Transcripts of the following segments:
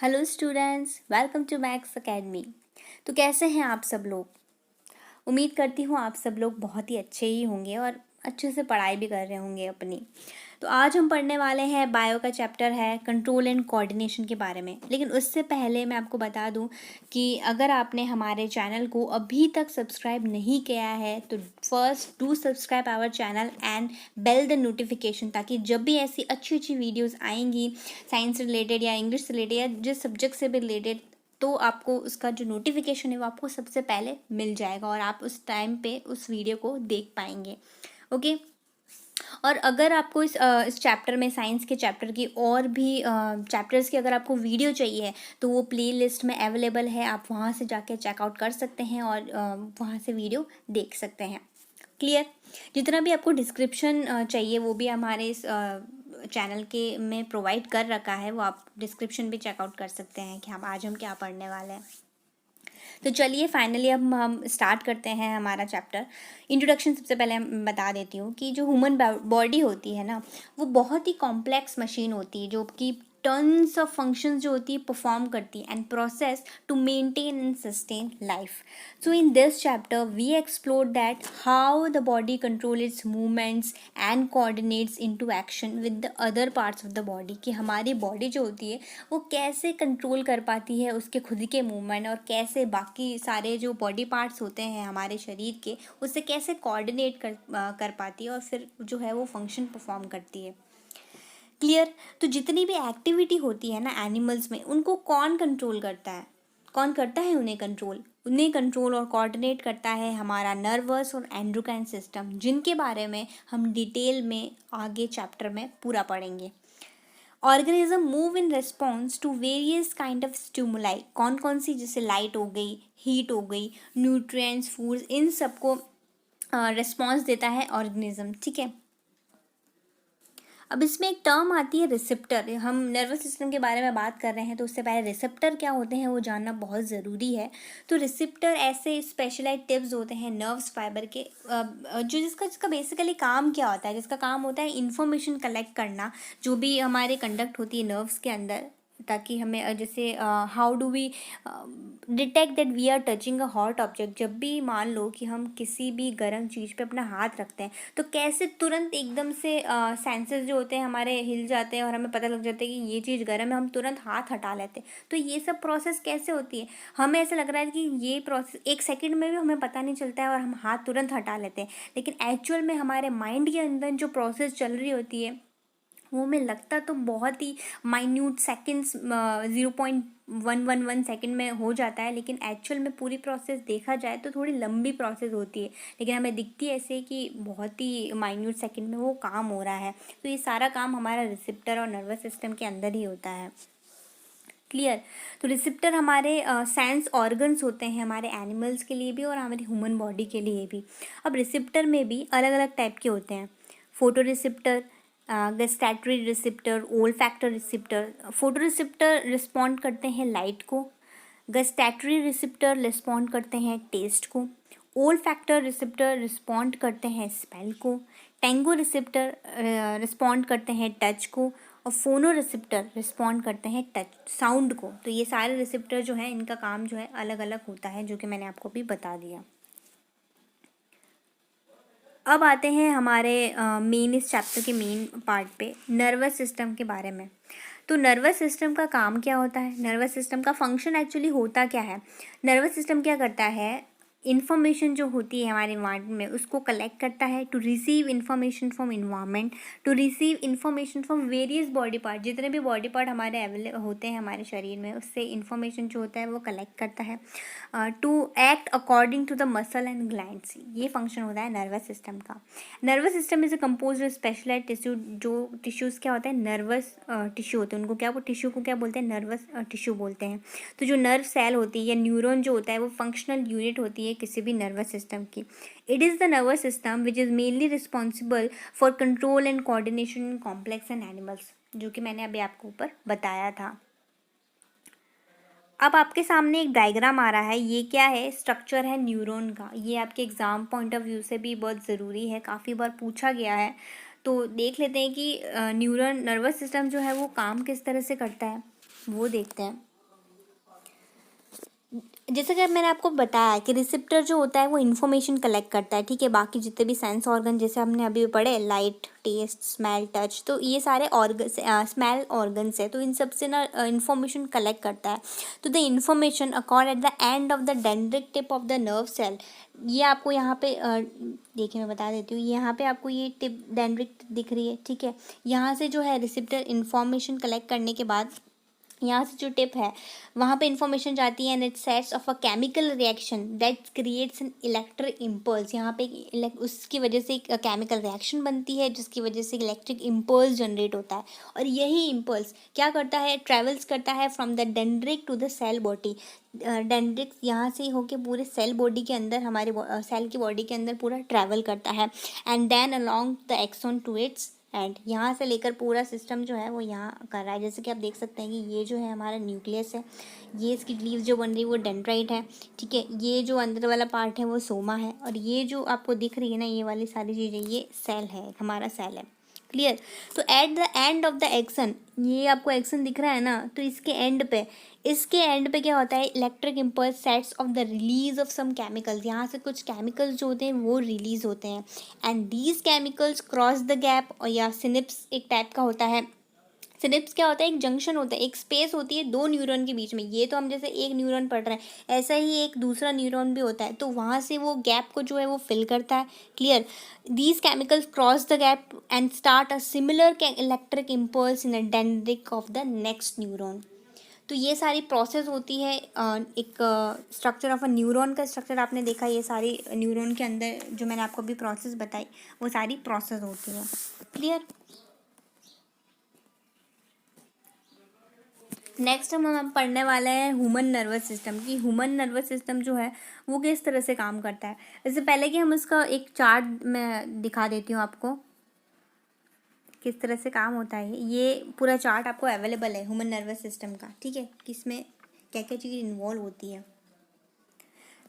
Hello students, welcome to Max Academy. तो कैसे हैं आप सब लोग? उम्मीद करती हूँ आप सब लोग बहुत ही अच्छे ही होंगे और अच्छे से पढ़ाई भी कर रहे होंगे अपनी। तो आज हम पढ़ने वाले हैं बायो का चैप्टर है कंट्रोल एंड कोऑर्डिनेशन के बारे में। लेकिन उससे पहले मैं आपको बता दूं कि अगर आपने हमारे चैनल को अभी तक सब्सक्राइब नहीं किया है तो first do subscribe our channel and bell the notification, ताकि जब भी ऐसी अच्छी अच्छी वीडियोज़ आएंगी साइंस रिलेटेड या इंग्लिश से रिलेटेड या जिस सब्जेक्ट से भी रिलेटेड, तो आपको उसका जो नोटिफिकेशन है वो आपको सबसे पहले मिल जाएगा और आप उस टाइम पे उस वीडियो को देख पाएंगे। ओके। और अगर आपको इस चैप्टर में साइंस के चैप्टर की और भी चैप्टर्स की अगर आपको वीडियो चाहिए तो वो प्ले लिस्ट में अवेलेबल है, आप वहाँ से जाके चेकआउट कर सकते हैं और वहाँ से वीडियो देख सकते हैं। क्लियर? जितना भी आपको डिस्क्रिप्शन चाहिए वो भी हमारे इस चैनल के में प्रोवाइड कर रखा है, वो आप डिस्क्रिप्शन भी चेकआउट कर सकते हैं कि हम आज क्या पढ़ने वाले हैं। तो चलिए फाइनली अब हम स्टार्ट करते हैं हमारा चैप्टर। इंट्रोडक्शन सबसे पहले मैं बता देती हूँ कि जो ह्यूमन बॉडी होती है ना, वो बहुत ही कॉम्प्लेक्स मशीन होती है जो कि टन्स ऑफ फंक्शंस जो होती है परफॉर्म करती है and process to maintain and sustain life. So in this chapter we explore that how the body control its movements and coordinates into action with the other parts of the body, कि हमारी body जो होती है वो कैसे control कर पाती है उसके खुद के मूवमेंट और कैसे बाकी सारे जो बॉडी पार्ट्स होते हैं हमारे शरीर के उससे कैसे कोऑर्डिनेट कर पाती है और फिर जो है वो फंक्शन परफॉर्म करती है। क्लियर? तो जितनी भी एक्टिविटी होती है ना एनिमल्स में, उनको कौन कंट्रोल करता है? कौन करता है उन्हें कंट्रोल? उन्हें कंट्रोल और कोऑर्डिनेट करता है हमारा नर्वस और एंडोक्राइन सिस्टम, जिनके बारे में हम डिटेल में आगे चैप्टर में पूरा पढ़ेंगे। Organism move in response to various kind of stimuli. कौन कौन सी? जैसे लाइट हो गई, हीट हो गई, न्यूट्रिएंट्स, फूड्स, इन सबको रिस्पॉन्स देता है ऑर्गेनिज्म। ठीक है। अब इसमें एक टर्म आती है रिसेप्टर। हम नर्वस सिस्टम के बारे में बात कर रहे हैं तो उससे पहले रिसेप्टर क्या होते हैं वो जानना बहुत ज़रूरी है। तो रिसेप्टर ऐसे स्पेशलाइज्ड टिप्स होते हैं नर्व्स फाइबर के, जो जिसका बेसिकली काम क्या होता है? जिसका काम होता है इंफॉर्मेशन कलेक्ट करना, जो भी हमारे कंडक्ट होती है नर्व्स के अंदर, ताकि हमें जैसे how do we detect that we are touching a hot object. जब भी मान लो कि हम किसी भी गर्म चीज़ पे अपना हाथ रखते हैं तो कैसे तुरंत एकदम से सेंसेस जो होते हैं हमारे हिल जाते हैं और हमें पता लग जाता है कि ये चीज़ गर्म है, हम तुरंत हाथ हटा लेते हैं। तो ये सब प्रोसेस कैसे होती है? हमें ऐसा लग रहा है कि ये प्रोसेस एक सेकंड में भी हमें पता नहीं चलता है और हम हाथ तुरंत हटा लेते हैं, लेकिन एक्चुअल में हमारे माइंड के अंदर जो प्रोसेस चल रही होती है वो हमें लगता तो बहुत ही माइन्यूट सेकेंड्स 0.111 सेकेंड में हो जाता है, लेकिन एक्चुअल में पूरी प्रोसेस देखा जाए तो थोड़ी लंबी प्रोसेस होती है, लेकिन हमें दिखती है ऐसे कि बहुत ही माइन्यूट सेकेंड में वो काम हो रहा है। तो ये सारा काम हमारा रिसेप्टर और नर्वस सिस्टम के अंदर ही होता है। क्लियर? तो रिसेप्टर हमारे सेंस ऑर्गन्स होते हैं हमारे एनिमल्स के लिए भी और हमारी ह्यूमन बॉडी के लिए भी। अब रिसेप्टर में भी अलग अलग टाइप के होते हैं। Photo receptor, gustatory receptor, olfactory receptor. Photo receptor respond करते हैं लाइट को, गस्टैटरी रिसेप्टर रिस्पॉन्ड करते हैं टेस्ट को, ओल्फैक्टर रिसेप्टर रिस्पॉन्ड करते हैं स्मेल को, टेंगो रिसेप्टर रिस्पॉन्ड करते हैं टच को और फोनो रिसेप्टर रिस्पॉन्ड करते हैं टच साउंड को। तो ये सारे रिसेप्टर जो हैं इनका काम जो है अलग अलग होता है, जो कि मैंने आपको भी बता दिया। अब आते हैं हमारे मेन इस चैप्टर के मेन पार्ट पे, नर्वस सिस्टम के बारे में। तो नर्वस सिस्टम का काम क्या होता है? नर्वस सिस्टम का फंक्शन एक्चुअली होता क्या है? नर्वस सिस्टम क्या करता है? इन्फॉर्मेशन जो होती है हमारे माइंड में उसको कलेक्ट करता है to receive information from environment, to receive information from various body part. जितने भी बॉडी पार्ट हमारे अवेलेबल होते हैं हमारे शरीर में उससे इन्फॉर्मेशन जो होता है वो कलेक्ट करता है, to act according to the muscle and glands. ये फंक्शन होता है नर्वस सिस्टम का। Nervous system is compose of specialised tissue. जो टिश्यूज़ क्या होते हैं? नर्वस टिश्यू होते हैं, उनको क्या, वो टिश्यू को क्या बोलते हैं? नर्वस टिश्यू बोलते हैं। तो जो नर्व सेल होती है या न्यूरॉन जो होता है वो फंक्शनल यूनिट होती है किसी भी नर्वस सिस्टम की। It is the nervous system which is mainly responsible for control and coordination in complex and animals, जो कि मैंने अभी आपको ऊपर बताया था। अब आपके सामने एक डायग्राम आ रहा है, ये क्या है? स्ट्रक्चर है न्यूरॉन का। ये आपके एग्ज़ाम पॉइंट ऑफ व्यू से भी बहुत ज़रूरी है, काफ़ी बार पूछा गया है। तो देख लेते हैं कि न्यूरॉन नर्वस सिस्टम जो है वो काम किस तरह से करता है, वो देखते हैं। जैसे कि मैंने आपको बताया कि रिसेप्टर जो होता है वो इन्फॉर्मेशन कलेक्ट करता है, ठीक है। बाकी जितने भी सेंस ऑर्गन जैसे हमने अभी पढ़े, लाइट, टेस्ट, स्मेल, टच, तो ये सारे ऑर्गन, स्मेल ऑर्गन्स है, तो इन सब से ना इन्फॉर्मेशन कलेक्ट करता है। तो the information occurred at the end of the dendrite tip of the nerve cell. ये आपको यहाँ पे देखिए मैं बता देती हूँ, यहाँ पे आपको ये टिप डेंड्रिक दिख रही है, ठीक है। यहाँ से जो है रिसेप्टर इन्फॉर्मेशन कलेक्ट करने के बाद यहाँ से जो टिप है वहाँ पे इंफॉर्मेशन जाती है and it sets of a chemical reaction that creates an electric impulse. यहाँ पे उसकी वजह से एक केमिकल रिएक्शन बनती है जिसकी वजह से इलेक्ट्रिक इम्पल्स जनरेट होता है। और यही इम्पल्स क्या करता है, ट्रेवल्स करता है from the dendrite to the cell body. Dendrite यहाँ से होके पूरे सेल बॉडी के अंदर, हमारे सेल की बॉडी के अंदर पूरा ट्रैवल करता है and then along the axon to its end. यहाँ से लेकर पूरा सिस्टम जो है वो यहाँ कर रहा है। जैसे कि आप देख सकते हैं कि ये जो है हमारा न्यूक्लियस है, ये इसकी लीव जो बन रही है वो डेंड्राइट है, ठीक है। ये जो अंदर वाला पार्ट है वो सोमा है, और ये जो आपको दिख रही है ना ये वाली सारी चीज़ें, ये सेल है, हमारा सेल है। क्लियर। तो eight the end of the action, ये आपको एक्सन दिख रहा है ना, तो इसके एंड पे क्या होता है, electric impulse sets off the release of some chemicals. यहाँ से कुछ केमिकल्स जो होते हैं वो रिलीज होते हैं and these chemicals cross the gap, और या सिनिप्स एक टाइप का होता है। सिनिप्स क्या होता है, एक जंक्शन होता है, एक स्पेस होती है दो न्यूरॉन के बीच में। ये तो हम जैसे एक न्यूरॉन पढ़ रहे हैं, ऐसा ही एक दूसरा न्यूरॉन भी होता है, तो वहाँ से वो गैप को जो है वो फिल करता है। Clear. These chemicals cross the gap and start a similar electric impulse in the dendrite of the next neuron. तो ये सारी प्रोसेस होती है। एक स्ट्रक्चर ऑफ अ न्यूरॉन का स्ट्रक्चर आपने देखा, ये सारी न्यूरॉन के अंदर जो मैंने आपको अभी प्रोसेस बताई वो सारी प्रोसेस होती है। क्लियर। नेक्स्ट हम पढ़ने वाले हैं ह्यूमन नर्वस सिस्टम की। ह्यूमन नर्वस सिस्टम जो है वो किस तरह से काम करता है। इससे पहले कि हम उसका एक चार्ट मैं दिखा देती हूँ आपको किस तरह से काम होता है। ये पूरा चार्ट आपको अवेलेबल है ह्यूमन नर्वस सिस्टम का, ठीक है, किसमें क्या क्या चीज़ इन्वॉल्व होती है।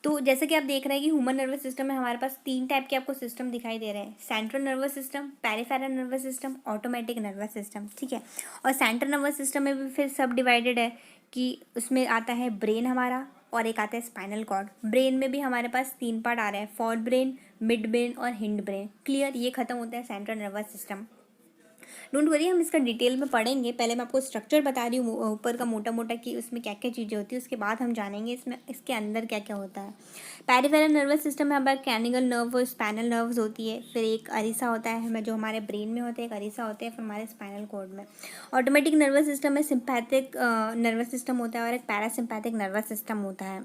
तो जैसे कि आप देख रहे हैं कि ह्यूमन नर्वस सिस्टम में हमारे पास 3 टाइप के आपको सिस्टम दिखाई दे रहे हैं, central nervous system, peripheral nervous system, automatic nervous system, ठीक है। और सेंट्रल नर्वस सिस्टम में भी फिर सब डिवाइडेड है कि उसमें आता है ब्रेन हमारा, और एक आता है स्पाइनल कॉर्ड। ब्रेन में भी हमारे पास 3 पार्ट आ रहे हैं, फोर ब्रेन, मिड ब्रेन और हिंड ब्रेन। क्लियर। ये खत्म होता है central nervous system. Don't worry, हम इसका डिटेल में पढ़ेंगे। पहले मैं आपको स्ट्रक्चर बता रही हूँ ऊपर का मोटा मोटा कि उसमें क्या क्या चीज़ें होती है, उसके बाद हम जानेंगे इसमें इसके अंदर क्या क्या होता है। पेरिफेरल नर्वस सिस्टम में हमारे क्रैनिकल नर्व और स्पाइनल नर्व्स होती है, फिर एक अरीसा होता है हमें जो हमारे ब्रेन में होते हैं, एक अरीसा होते हैं फिर हमारे स्पाइनल कॉर्ड में। ऑटोमेटिक नर्वस सिस्टम में सिंपैथिक नर्वस सिस्टम होता है और एक पैरासिम्पैथिक नर्वस सिस्टम होता है।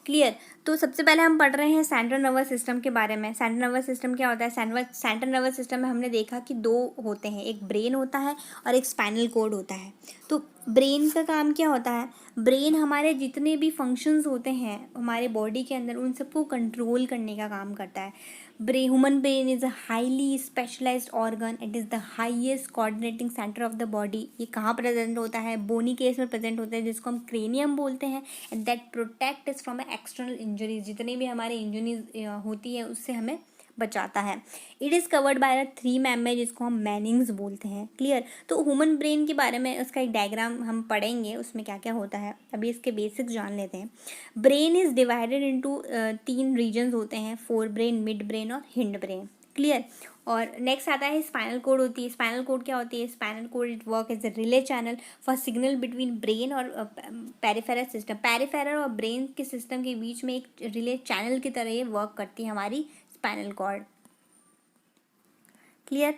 क्लियर। तो सबसे पहले हम पढ़ रहे हैं सेंट्रल नर्वस सिस्टम के बारे में। सेंट्रल नर्वस सिस्टम क्या होता है, सेंट्रल नर्वस सिस्टम में हमने देखा कि 2 होते हैं, एक ब्रेन होता है और एक स्पाइनल कोड होता है। तो ब्रेन का काम क्या होता है, ब्रेन हमारे जितने भी फंक्शंस होते हैं हमारे बॉडी के अंदर उन सबको कंट्रोल करने का काम करता है। Human brain is a highly specialised organ, it is the highest coordinating centre of the body. ये कहाँ प्रेजेंट होता है, बोनी केस में प्रेजेंट होता है जिसको हम क्रेनियम बोलते हैं, and that protect is from external injuries. जितनी भी हमारे इंजरीज होती है उससे हमें बचाता है। It is covered by 3 member जिसको हम मैनिंग्स बोलते हैं। क्लियर। तो ह्यूमन ब्रेन के बारे में उसका एक डायग्राम हम पढ़ेंगे, उसमें क्या क्या होता है अभी इसके बेसिक्स जान लेते हैं। Brain is divided into 3 regions होते हैं, फोर ब्रेन, मिड ब्रेन और हिंड ब्रेन। क्लियर। और नेक्स्ट आता है स्पाइनल कोड होती है। स्पाइनल कोड क्या होती है, spinal cord it work as a relay channel for signal between brain और पेरिफेरल सिस्टम। पेरिफेरल और ब्रेन के सिस्टम के बीच में एक रिले चैनल की तरह ये वर्क करती है हमारी स्पाइनल कॉर्ड। क्लियर।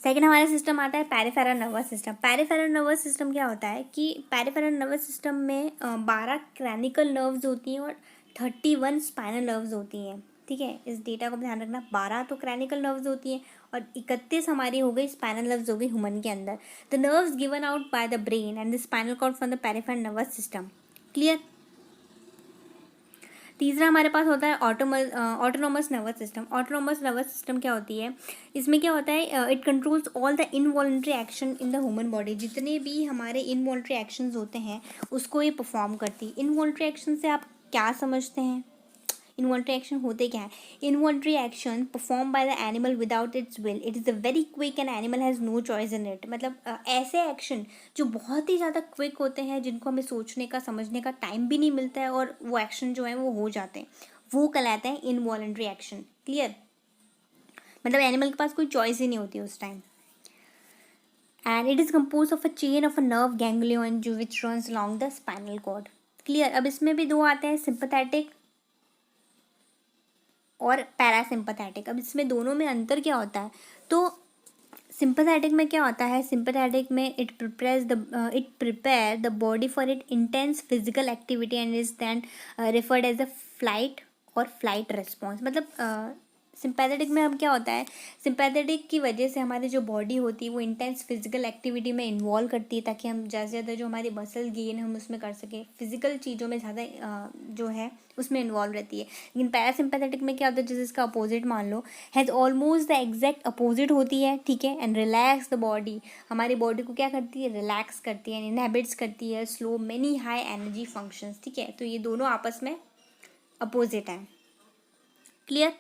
सेकेंड हमारा सिस्टम आता है peripheral nervous system. Peripheral nervous system क्या होता है कि पेरिफेरल नर्वस सिस्टम में 12 क्रैनिकल नर्व्स होती हैं और 31 स्पाइनल नर्व्स होती हैं, ठीक है। इस डेटा को ध्यान रखना, 12 तो क्रैनिकल नर्व्स होती हैं और 31 हमारी हो गई स्पाइनल नर्व्स हो गई ह्यूमन के अंदर। The nerves given out by the brain and the spinal cord from the peripheral nervous system. Clear. तीसरा हमारे पास होता है autonomous nervous system. Autonomous nervous system क्या होती है, इसमें क्या होता है, it controls all the involuntary action in the human body. जितने भी हमारे इनवॉलंटरी एक्शंस होते हैं उसको ये परफॉर्म करती है। इनवॉलंटरी एक्शन से आप क्या समझते हैं, इनवॉल्ट्री एक्शन होते क्या है? Involuntary action perform by the animal without its will, it is a very quick and animal has no choice in it. मतलब ऐसे एक्शन जो बहुत ही ज़्यादा क्विक होते हैं, जिनको हमें सोचने का समझने का टाइम भी नहीं मिलता है, और वो एक्शन जो है वो हो जाते हैं, वो कहलाते हैं इनवॉलंटरी एक्शन। क्लियर? मतलब एनिमल के पास कोई चॉइस ही नहीं होती उस time. And it is compose of a chain of a nerve ganglion जो which runs along the spinal cord. Clear? अब इसमें भी दो आते हैं, सिंपैथेटिक और पैरासिम्पैथेटिक। अब इसमें दोनों में अंतर क्या होता है? तो सिंपैथेटिक में क्या होता है? सिंपैथेटिक में it prepare the body for it intense physical activity and is then referred as a flight or flight response. मतलब सिंपैथेटिक में अब क्या होता है? सिंपैथेटिक की वजह से हमारी जो बॉडी होती है वो इंटेंस फिजिकल एक्टिविटी में इन्वॉल्व करती है, ताकि हम ज़्यादा से ज़्यादा जो हमारी मसल गेन हम उसमें कर सकें, फिजिकल चीज़ों में ज़्यादा जो है उसमें इन्वॉल्व रहती है। लेकिन पैरासिम्पैथेटिक में क्या होता है? जैसे इसका अपोजिट मान लो, has almost the exact opposite होती है, ठीक है, एंड रिलैक्स द बॉडी। हमारी बॉडी को क्या करती है? रिलैक्स करती है, इनहेबिट्स करती है slow many high energy functions. ठीक है, तो ये दोनों आपस में अपोजिट हैं। क्लियर?